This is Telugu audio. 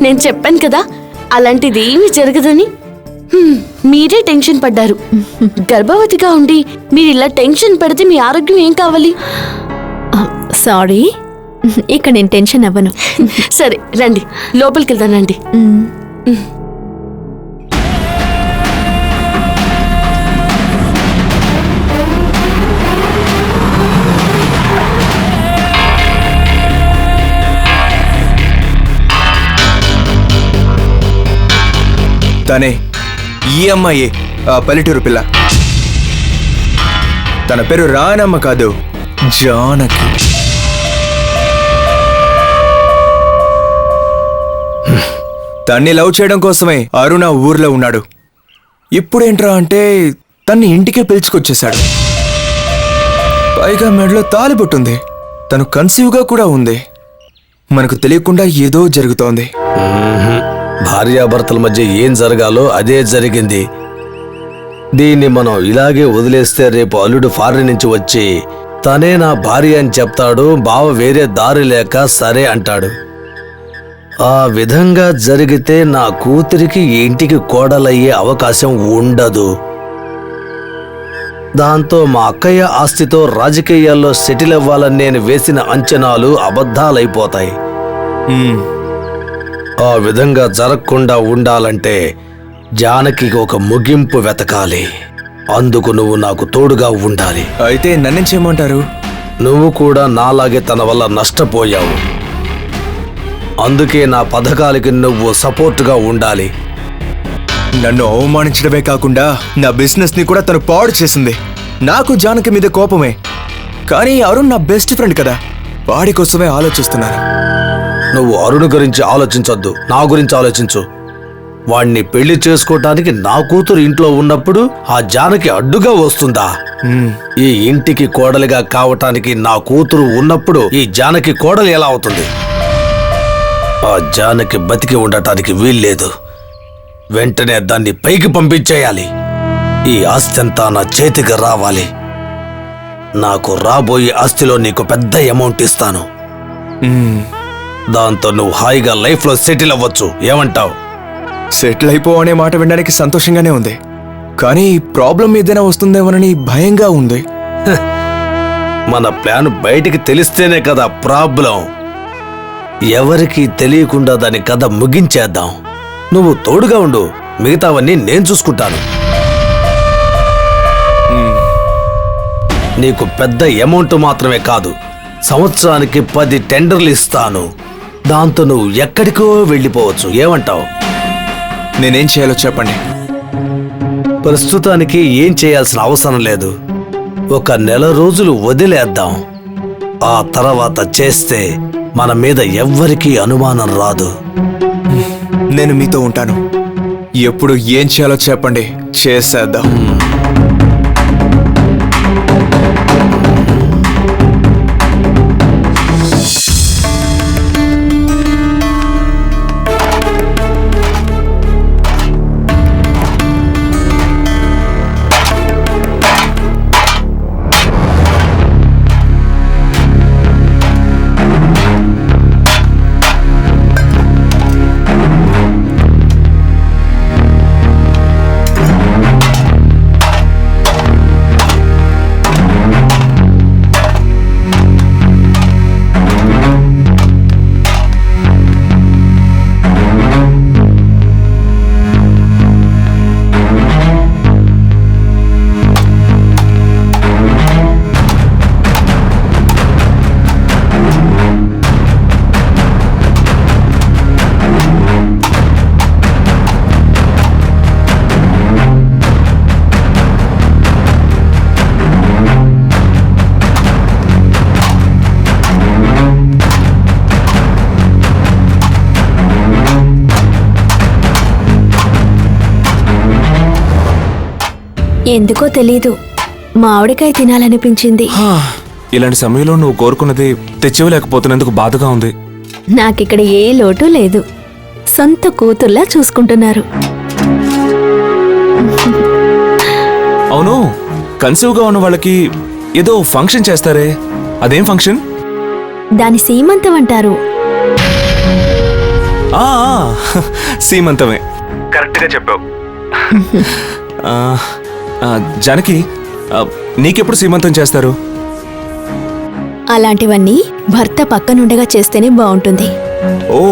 నేను చెప్పాను కదా అలాంటిది ఏమీ జరగదని. మీరే టెన్షన్ పడ్డారు. గర్భవతిగా ఉండి మీరు ఇలా టెన్షన్ పడితే మీ ఆరోగ్యం ఏం కావాలి? సారీ, ఇక నేను టెన్షన్ అవ్వను. సరే రండి, లోపలికి వెళ్దానండి. తనే ఈ అమ్మాయి, పల్లెటూరు పిల్ల. తన పేరు రానమ్మ కాదు, జానకి. తన్ని లవ్ చేయడం కోసమే అరుణ ఊర్లో ఉన్నాడు. ఇప్పుడేంట్రా అంటే తన్ని ఇంటికే పిలుచుకొచ్చేశాడు. పైగా మెడలో తాలిబొట్టుంది. తను కన్సీవ్గా కూడా ఉంది. మనకు తెలియకుండా ఏదో జరుగుతోంది. భార్యాభర్తల మధ్య ఏం జరగాలో అదే జరిగింది. దీన్ని మనం ఇలాగే వదిలేస్తే రేపు అల్లుడు ఫారిన్ నుంచి వచ్చి తనే నా భార్య అని చెప్తాడు. బావ వేరే దారి లేక సరే అంటాడు. ఆ విధంగా జరిగితే నా కూతురికి ఇంటికి కోడలయ్యే అవకాశం ఉండదు. దాంతో మా అక్కయ్య ఆస్తితో రాజకీయాల్లో సెటిల్ అవ్వాలని నేను వేసిన అంచనాలు అబద్ధాలైపోతాయి. ఆ విధంగా జరగకుండా ఉండాలంటే జానకి ఒక ముగింపు వెతకాలి. అందుకు నువ్వు నాకు తోడుగా ఉండాలి. అయితే నన్నేం చేయమంటారు? నువ్వు కూడా నాలాగే తన వల్ల నష్టపోయావు. అందుకే నా పథకాలకి నువ్వు సపోర్టుగా ఉండాలి. నన్ను అవమానించడమే కాకుండా నా బిజినెస్ ని కూడా తను పాడు చేసింది. నాకు జానకి మీద కోపమే, కానీ అరుణ్ నా బెస్ట్ ఫ్రెండ్ కదా, వాడి కోసమే ఆలోచిస్తున్నాను. నువ్వు అరుణ్ గురించి ఆలోచించొద్దు, నా గురించి ఆలోచించు. వాణ్ణి పెళ్లి చేసుకోవటానికి నా కూతురు ఇంట్లో ఉన్నప్పుడు ఆ జానకి అడ్డుగా వస్తుందా? ఈ ఇంటికి కోడలిగా కావటానికి నా కూతురు ఉన్నప్పుడు ఈ జానకి కోడలు ఎలా అవుతుంది? ఆ జానకి బతికి ఉండటానికి వీల్లేదు. వెంటనే దాన్ని పైకి పంపించేయాలి. ఈ ఆస్తి అంతా నా చేతికి రావాలి. నాకు రాబోయే ఆస్తిలో నీకు పెద్ద అమౌంట్ ఇస్తాను. దాంతో నువ్వు హాయిగా లైఫ్లో సెటిల్ అవ్వచ్చు. ఏమంటావు? సెటిల్ అయిపో అనే మాట వినడానికి సంతోషంగానే ఉంది, కానీ ప్రాబ్లం ఏదైనా వస్తుందేమోనని భయంగా ఉంది. మన ప్లాన్ బయటికి తెలిస్తేనే కదా ప్రాబ్లం. ఎవరికి తెలియకుండా దాని కథ ముగించేద్దాం. నువ్వు తోడుగా ఉండు, మిగతావన్నీ నేను చూసుకుంటాను. నీకు పెద్ద అమౌంట్ మాత్రమే కాదు, సంవత్సరానికి 10 టెండర్లు ఇస్తాను. దాంతో నువ్వు ఎక్కడికో వెళ్ళిపోవచ్చు. ఏమంటావు? నేనేం చేయాలో చెప్పండి. ప్రస్తుతానికి ఏం చేయాల్సిన అవసరం లేదు. ఒక నెల రోజులు వదిలేద్దాం. ఆ తర్వాత చేస్తే మన మీద ఎవ్వరికీ అనుమానం రాదు. నేను మీతో ఉంటాను. ఎప్పుడు ఏం చేయాలో చెప్పండి, చేసేద్దాం. ఎందుకో తెలీదు, మామిడికాయ తినాలనిపించింది. ఇలాంటి సమయంలో నువ్వు కోరుకున్నది తెచ్చివ్వలేకపోతున్నందుకు బాధగా ఉంది. నాకిక్కడ ఏ లోటు లేదు. సొంత కూతుర్లా చూసుకుంటున్నారు. అవును, కన్సీవ్గా ఉన్న వాళ్ళకి ఏదో ఫంక్షన్ చేస్తారే, అదేం ఫంక్షన్? దాని సీమంతం అంటారు. ఆ, సీమంతమే కరెక్ట్గా చెప్పావు. ఆ, జానకి, నీకెప్పుడు సీమంతం చేస్తారు? అలాంటివన్నీ భర్త పక్కనుండగా చేస్తేనే బాగుంటుంది. ఓ